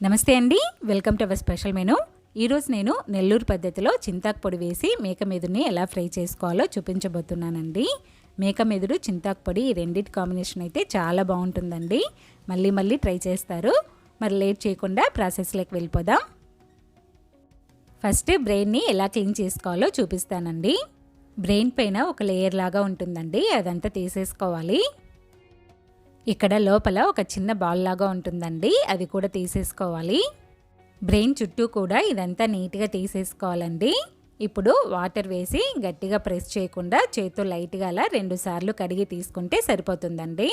నమస్తే అండి, welcome to our special menu. ఈరోజు నేను నెల్లూరు పద్ధతిలో చింతాకు పొడి వేసి మేక మెదుడుని ఎలా ఫ్రై చేసుకోవాలో చూపించబోతున్నానండి. మేక మెదుడు చింతాకు పొడి ఈ రెండింటి కాంబినేషన్ అయితే చాలా బాగుంటుందండి. మళ్ళీ ట్రై చేస్తారు. మరి లేట్ చేయకుండా ప్రాసెస్లోకి వెళ్ళిపోదాం. ఫస్ట్ బ్రెయిన్ని ఎలా క్లీన్ చేసుకోవాలో చూపిస్తానండి. బ్రెయిన్ పైన ఒక లేయర్ లాగా ఉంటుందండి, అదంతా తీసేసుకోవాలి. ఇక్కడ లోపల ఒక చిన్న బాల్ లాగా ఉంటుందండి, అది కూడా తీసేసుకోవాలి. బ్రెయిన్ చుట్టూ కూడా ఇదంతా నీట్గా తీసేసుకోవాలండి. ఇప్పుడు వాటర్ వేసి గట్టిగా ప్రెస్ చేయకుండా చేతితో లైట్గా అలా 2 సార్లు కడిగి తీసుకుంటే సరిపోతుందండి.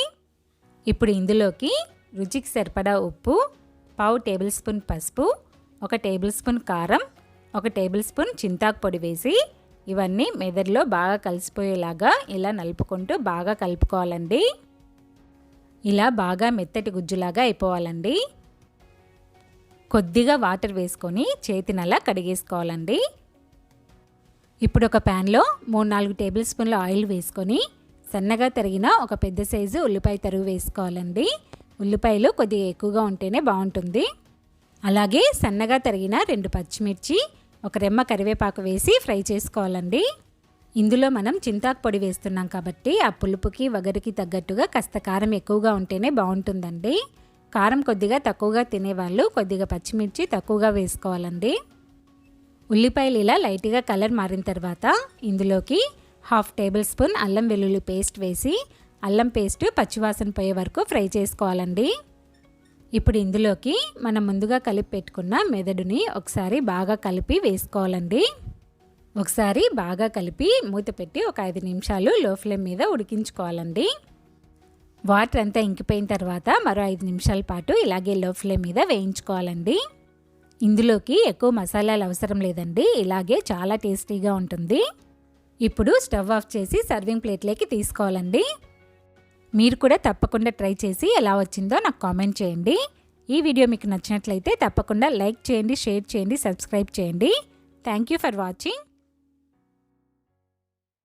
ఇప్పుడు ఇందులోకి రుచికి సరిపడా ఉప్పు, 1/2 టేబుల్ స్పూన్ పసుపు, 1 టేబుల్ స్పూన్ కారం, 1 టేబుల్ స్పూన్ చింతాకు పొడి వేసి ఇవన్నీ మెదడులో బాగా కలిసిపోయేలాగా ఇలా నలుపుకుంటూ బాగా కలుపుకోవాలండి. ఇలా బాగా మెత్తటి గుజ్జులాగా అయిపోవాలండి. కొద్దిగా వాటర్ వేసుకొని చేతిని అలా కడిగేసుకోవాలండి. ఇప్పుడు ఒక ప్యాన్లో 3-4 టేబుల్ స్పూన్ల ఆయిల్ వేసుకొని సన్నగా తరిగిన ఒక పెద్ద సైజు ఉల్లిపాయ తరుగు వేసుకోవాలండి. ఉల్లిపాయలు కొద్దిగా ఎక్కువగా ఉంటేనే బాగుంటుంది. అలాగే సన్నగా తరిగిన 2 పచ్చిమిర్చి, 1 రెమ్మ కరివేపాకు వేసి ఫ్రై చేసుకోవాలండి. ఇందులో మనం చింతాకు పొడి వేస్తున్నాం కాబట్టి ఆ పులుపుకి వగరికి తగ్గట్టుగా కాస్త కారం ఎక్కువగా ఉంటేనే బాగుంటుందండి. కారం కొద్దిగా తక్కువగా తినేవాళ్ళు కొద్దిగా పచ్చిమిర్చి తక్కువగా వేసుకోవాలండి. ఉల్లిపాయలు ఇలా లైట్గా కలర్ మారిన తర్వాత ఇందులోకి 1/2 టేబుల్ స్పూన్ అల్లం వెల్లుల్లి పేస్ట్ వేసి అల్లం పేస్ట్ పచ్చివాసన పోయే వరకు ఫ్రై చేసుకోవాలండి. ఇప్పుడు ఇందులోకి మనం ముందుగా కలిపి పెట్టుకున్న మెదడుని ఒకసారి బాగా కలిపి వేసుకోవాలండి. ఒకసారి బాగా కలిపి మూత పెట్టి ఒక 5 నిమిషాలు లో ఫ్లేమ్ మీద ఉడికించుకోవాలండి. వాటర్ అంతా ఇంకిపోయిన తర్వాత మరో 5 నిమిషాల పాటు ఇలాగే లో ఫ్లేమ్ మీద వేయించుకోవాలండి. ఇందులోకి ఎక్కువ మసాలాలు అవసరం లేదండి, ఇలాగే చాలా టేస్టీగా ఉంటుంది. ఇప్పుడు స్టవ్ ఆఫ్ చేసి సర్వింగ్ ప్లేట్లోకి తీసుకోవాలండి. మీరు కూడా తప్పకుండా ట్రై చేసి ఎలా వచ్చిందో నాకు కామెంట్ చేయండి. ఈ వీడియో మీకు నచ్చినట్లయితే తప్పకుండా లైక్ చేయండి, షేర్ చేయండి, సబ్స్క్రైబ్ చేయండి. Thank you for watching.